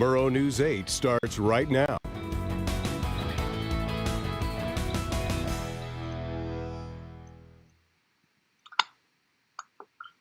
Murrow News 8 starts right now.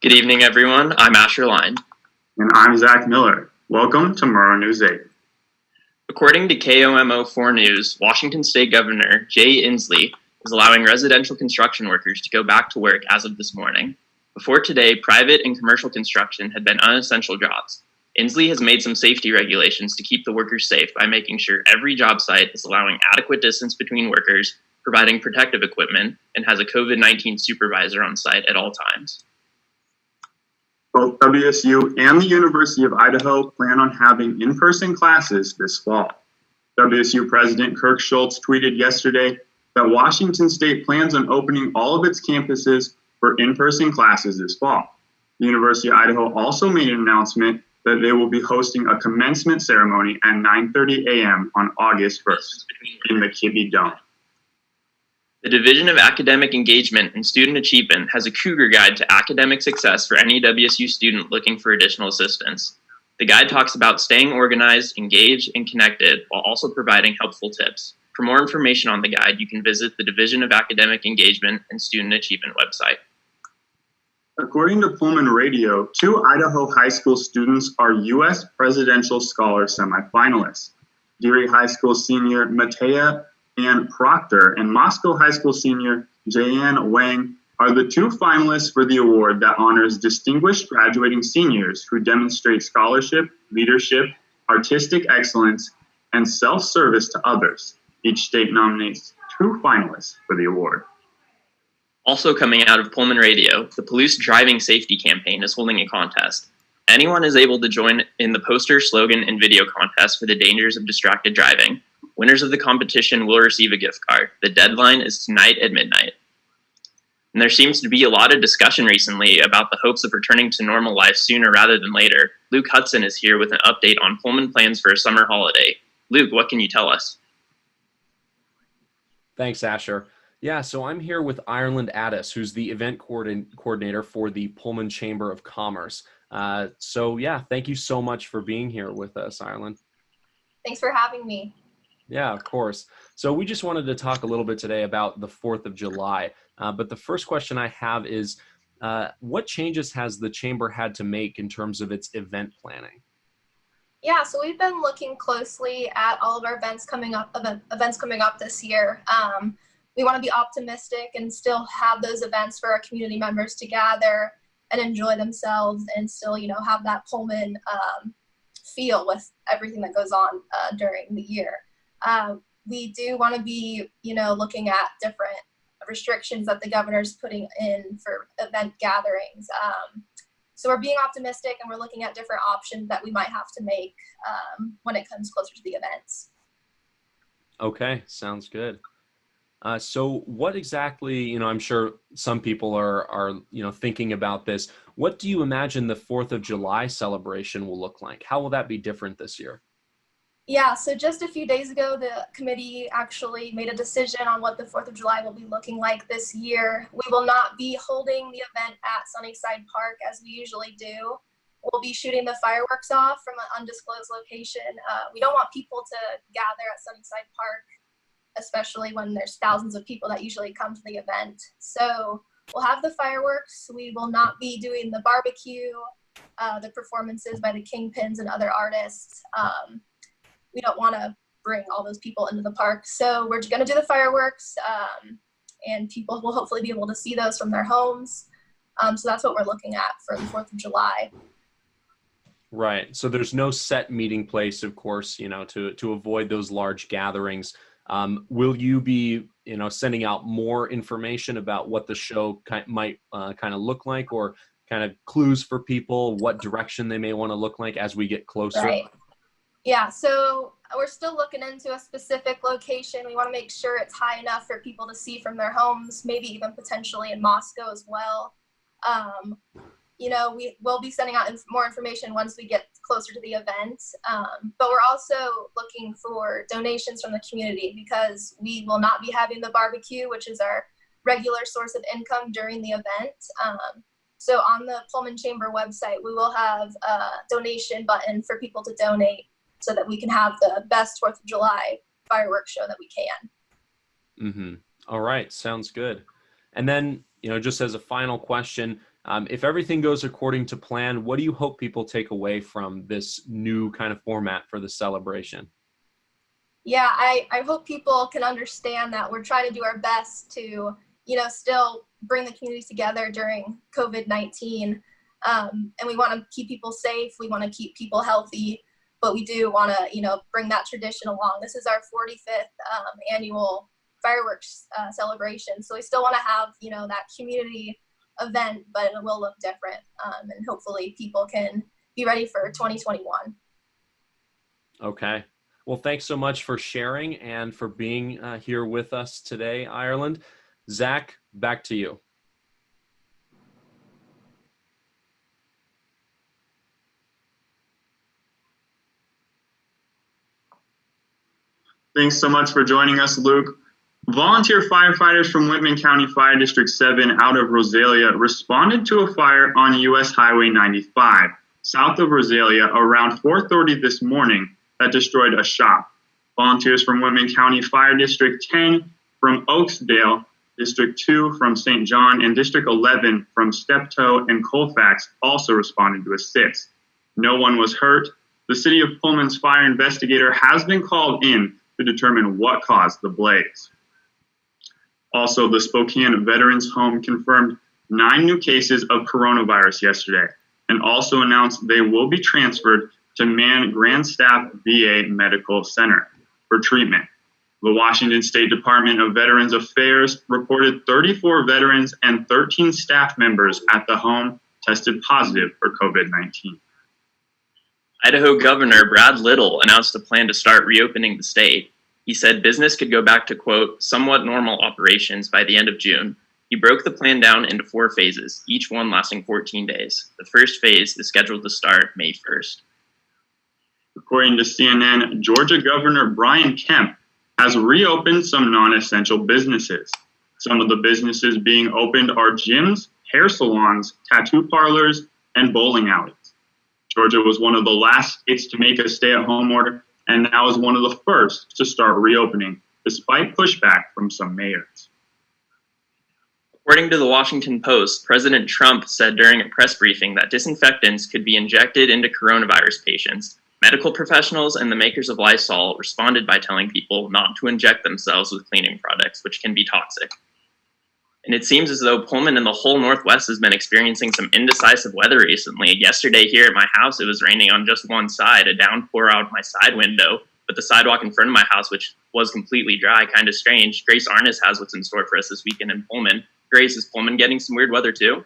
Good evening, everyone. I'm Asher Line. And I'm Zach Miller. Welcome to Murrow News 8. According to KOMO4 News, Washington State Governor Jay Inslee is allowing residential construction workers to go back to work as of this morning. Before today, private and commercial construction had been unessential jobs. Inslee has made some safety regulations to keep the workers safe by making sure every job site is allowing adequate distance between workers, providing protective equipment, and has a COVID-19 supervisor on site at all times. Both WSU and the University of Idaho plan on having in-person classes this fall. WSU President Kirk Schultz tweeted yesterday that Washington State plans on opening all of its campuses for in-person classes this fall. The University of Idaho also made an announcement that they will be hosting a commencement ceremony at 9:30 a.m. on August 1st in the Kibbe Dome. The Division of Academic Engagement and Student Achievement has a Cougar Guide to academic success for any WSU student looking for additional assistance. The guide talks about staying organized, engaged, and connected while also providing helpful tips. For more information on the guide, you can visit the Division of Academic Engagement and Student Achievement website. According to Pullman Radio, 2 Idaho high school students are U.S. Presidential Scholar semifinalists. Deary High School senior Matea Ann Proctor and Moscow High School senior Jayan Wang are the 2 finalists for the award that honors distinguished graduating seniors who demonstrate scholarship, leadership, artistic excellence, and self-service to others. Each state nominates 2 finalists for the award. Also coming out of Pullman Radio, the Police Driving Safety Campaign is holding a contest. Anyone is able to join in the poster, slogan, and video contest for the dangers of distracted driving. Winners of the competition will receive a gift card. The deadline is tonight at midnight. And there seems to be a lot of discussion recently about the hopes of returning to normal life sooner rather than later. Luke Hudson is here with an update on Pullman plans for a summer holiday. Luke, what can you tell us? Thanks, Asher. Yeah, so I'm here with Ireland Addis, who's the event coordinator for the Pullman Chamber of Commerce. Thank you so much for being here with us, Ireland. Thanks for having me. Yeah, of course. So we just wanted to talk a little bit today about the 4th of July. But the first question I have is, what changes has the Chamber had to make in terms of its event planning? Yeah, so we've been looking closely at all of our events coming up this year. We want to be optimistic and still have those events for our community members to gather and enjoy themselves and still, have that Pullman feel with everything that goes on during the year. We do want to be, looking at different restrictions that the governor's putting in for event gatherings. So we're being optimistic and we're looking at different options that we might have to make when it comes closer to the events. Okay, sounds good. So what exactly, I'm sure some people are thinking about this. What do you imagine the 4th of July celebration will look like? How will that be different this year? Yeah, so just a few days ago, the committee actually made a decision on what the 4th of July will be looking like this year. We will not be holding the event at Sunnyside Park as we usually do. We'll be shooting the fireworks off from an undisclosed location. We don't want people to gather at Sunnyside Park, especially when there's thousands of people that usually come to the event. So we'll have the fireworks. We will not be doing the barbecue, the performances by the Kingpins and other artists. We don't want to bring all those people into the park. So we're going to do the fireworks, and people will hopefully be able to see those from their homes. So that's what we're looking at for the 4th of July. Right. So there's no set meeting place, of course, to avoid those large gatherings. Will you be, sending out more information about what the show might kind of look like, or kind of clues for people, what direction they may want to look like as we get closer? Right. Yeah, so we're still looking into a specific location. We want to make sure it's high enough for people to see from their homes, maybe even potentially in Moscow as well. We will be sending out more information once we get closer to the event. But we're also looking for donations from the community because we will not be having the barbecue, which is our regular source of income during the event. So on the Pullman Chamber website, we will have a donation button for people to donate. so that we can have the best 4th of July fireworks show that we can. Mm-hmm. All right, sounds good. And then, just as a final question, if everything goes according to plan, what do you hope people take away from this new kind of format for the celebration? Yeah, I hope people can understand that we're trying to do our best to, still bring the community together during COVID-19. And we want to keep people safe. We want to keep people healthy, but we do want to, bring that tradition along. This is our 45th annual fireworks celebration. So we still want to have, that community event, but it will look different. And hopefully people can be ready for 2021. Okay. Well, thanks so much for sharing and for being here with us today, Ireland. Zach, back to you. Thanks so much for joining us, Luke. Volunteer firefighters from Whitman County Fire District 7 out of Rosalia responded to a fire on US Highway 95, south of Rosalia, around 4:30 this morning that destroyed a shop. Volunteers from Whitman County Fire District 10 from Oakesdale, District 2 from St. John, and District 11 from Steptoe and Colfax also responded to assist. No one was hurt. The City of Pullman's fire investigator has been called in to determine what caused the blaze. Also, the Spokane Veterans Home confirmed 9 new cases of coronavirus yesterday and also announced they will be transferred to Mann Grand Staff VA Medical Center for treatment. The Washington State Department of Veterans Affairs reported 34 veterans and 13 staff members at the home tested positive for COVID-19. Idaho Governor Brad Little announced a plan to start reopening the state. He said business could go back to, quote, somewhat normal operations by the end of June. He broke the plan down into 4 phases, each one lasting 14 days. The first phase is scheduled to start May 1st. According to CNN, Georgia Governor Brian Kemp has reopened some non-essential businesses. Some of the businesses being opened are gyms, hair salons, tattoo parlors, and bowling alleys. Georgia was one of the last states to make a stay-at-home order, and now is one of the first to start reopening, despite pushback from some mayors. According to the Washington Post, President Trump said during a press briefing that disinfectants could be injected into coronavirus patients. Medical professionals and the makers of Lysol responded by telling people not to inject themselves with cleaning products, which can be toxic. And it seems as though Pullman and the whole Northwest has been experiencing some indecisive weather recently. Yesterday here at my house, it was raining on just one side, a downpour out my side window, but the sidewalk in front of my house, which was completely dry, kind of strange. Grace Arness has what's in store for us this weekend in Pullman. Grace, is Pullman getting some weird weather too?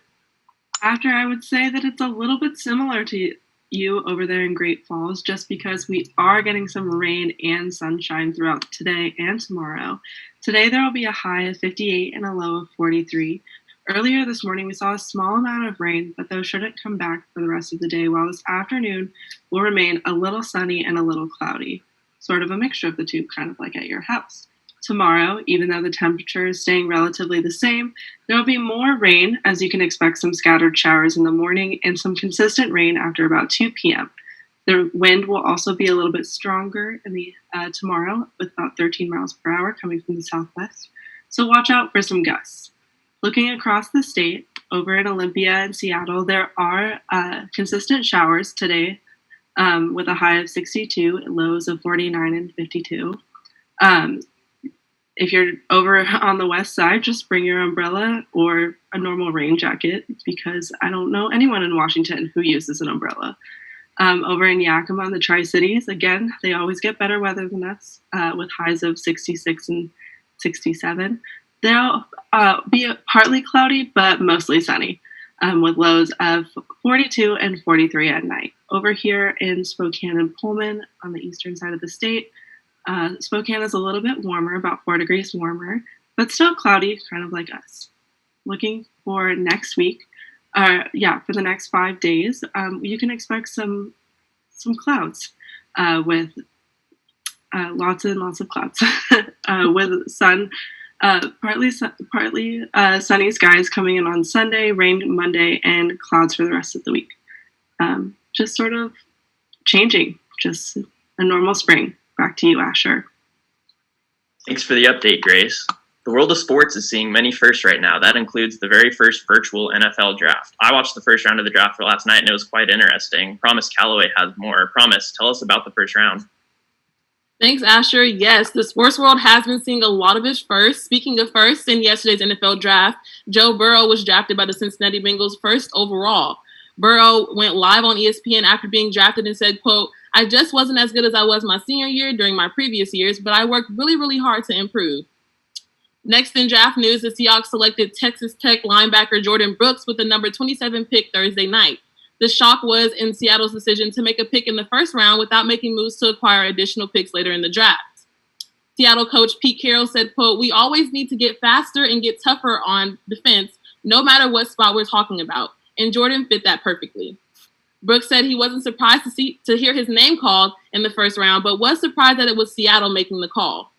After, I would say that it's a little bit similar to you over there in Great Falls, just because we are getting some rain and sunshine throughout today and tomorrow. Today there will be a high of 58 and a low of 43. Earlier this morning we saw a small amount of rain, but those shouldn't come back for the rest of the day, while this afternoon will remain a little sunny and a little cloudy. Sort of a mixture of the two, kind of like at your house. Tomorrow, even though the temperature is staying relatively the same, there will be more rain, as you can expect some scattered showers in the morning and some consistent rain after about 2 p.m. The wind will also be a little bit stronger in the tomorrow, with about 13 miles per hour coming from the southwest. So watch out for some gusts. Looking across the state, over in Olympia and Seattle, there are consistent showers today with a high of 62, lows of 49 and 52. If you're over on the west side, just bring your umbrella or a normal rain jacket, because I don't know anyone in Washington who uses an umbrella. Over in Yakima, the Tri-Cities, again, they always get better weather than us, with highs of 66 and 67. They'll be partly cloudy, but mostly sunny, with lows of 42 and 43 at night. Over here in Spokane and Pullman, on the eastern side of the state, Spokane is a little bit warmer, about 4 degrees warmer, but still cloudy, kind of like us. Looking for next week, for the next 5 days, you can expect some clouds with lots and lots of clouds with sun, partly sunny skies coming in on Sunday, rain Monday, and clouds for the rest of the week. Just sort of changing, just a normal spring. Back to you, Asher. Thanks for the update, Grace. The world of sports is seeing many firsts right now. That includes the very first virtual NFL draft. I watched the first round of the draft for last night, and it was quite interesting. Promise Callaway has more. Promise, tell us about the first round. Thanks, Asher. Yes, the sports world has been seeing a lot of its firsts. Speaking of firsts, in yesterday's NFL draft, Joe Burrow was drafted by the Cincinnati Bengals first overall. Burrow went live on ESPN after being drafted and said, quote, "I just wasn't as good as I was my senior year during my previous years, but I worked really, really hard to improve." Next in draft news, the Seahawks selected Texas Tech linebacker Jordan Brooks with the number 27 pick Thursday night. The shock was in Seattle's decision to make a pick in the first round without making moves to acquire additional picks later in the draft. Seattle coach Pete Carroll said, quote, "We always need to get faster and get tougher on defense, no matter what spot we're talking about. And Jordan fit that perfectly." Brooks said he wasn't surprised to hear his name called in the first round, but was surprised that it was Seattle making the call.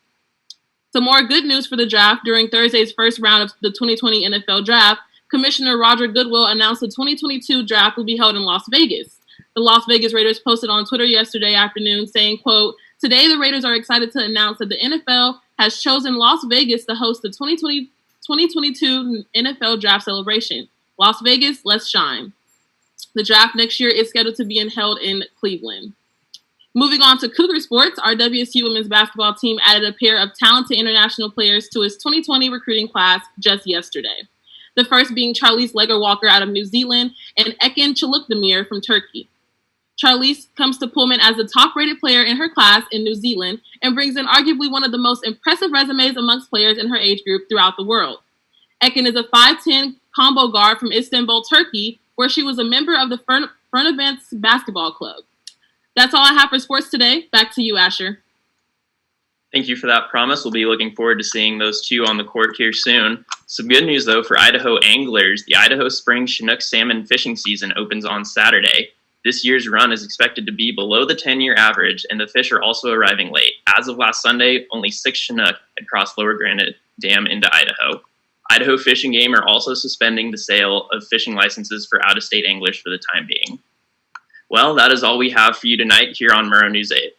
Some more good news for the draft. During Thursday's first round of the 2020 NFL Draft, Commissioner Roger Goodwill announced the 2022 draft will be held in Las Vegas. The Las Vegas Raiders posted on Twitter yesterday afternoon saying, quote, "Today the Raiders are excited to announce that the NFL has chosen Las Vegas to host the 2022 NFL Draft celebration. Las Vegas, let's shine." The draft next year is scheduled to be held in Cleveland. Moving on to Cougar sports, our WSU women's basketball team added a pair of talented international players to its 2020 recruiting class just yesterday. The first being Charlize Legger-Walker out of New Zealand and Ekin Çalıkdemir from Turkey. Charlize comes to Pullman as the top-rated player in her class in New Zealand and brings in arguably one of the most impressive resumes amongst players in her age group throughout the world. Ekin is a 5'10" combo guard from Istanbul, Turkey, where she was a member of the Fenerbahçe basketball club. That's all I have for sports today. Back to you, Asher. Thank you for that, Promise. We'll be looking forward to seeing those two on the court here soon. Some good news, though, for Idaho anglers. The Idaho Spring Chinook salmon fishing season opens on Saturday. This year's run is expected to be below the 10-year average, and the fish are also arriving late. As of last Sunday, only 6 Chinook had crossed Lower Granite Dam into Idaho. Idaho Fish and Game are also suspending the sale of fishing licenses for out-of-state anglers for the time being. Well, that is all we have for you tonight here on Murrow News 8.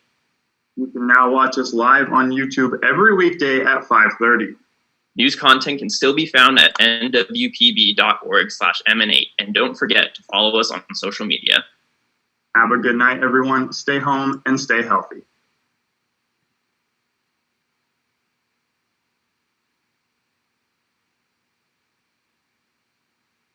You can now watch us live on YouTube every weekday at 5:30. News content can still be found at nwpb.org/mn8. And don't forget to follow us on social media. Have a good night, everyone. Stay home and stay healthy.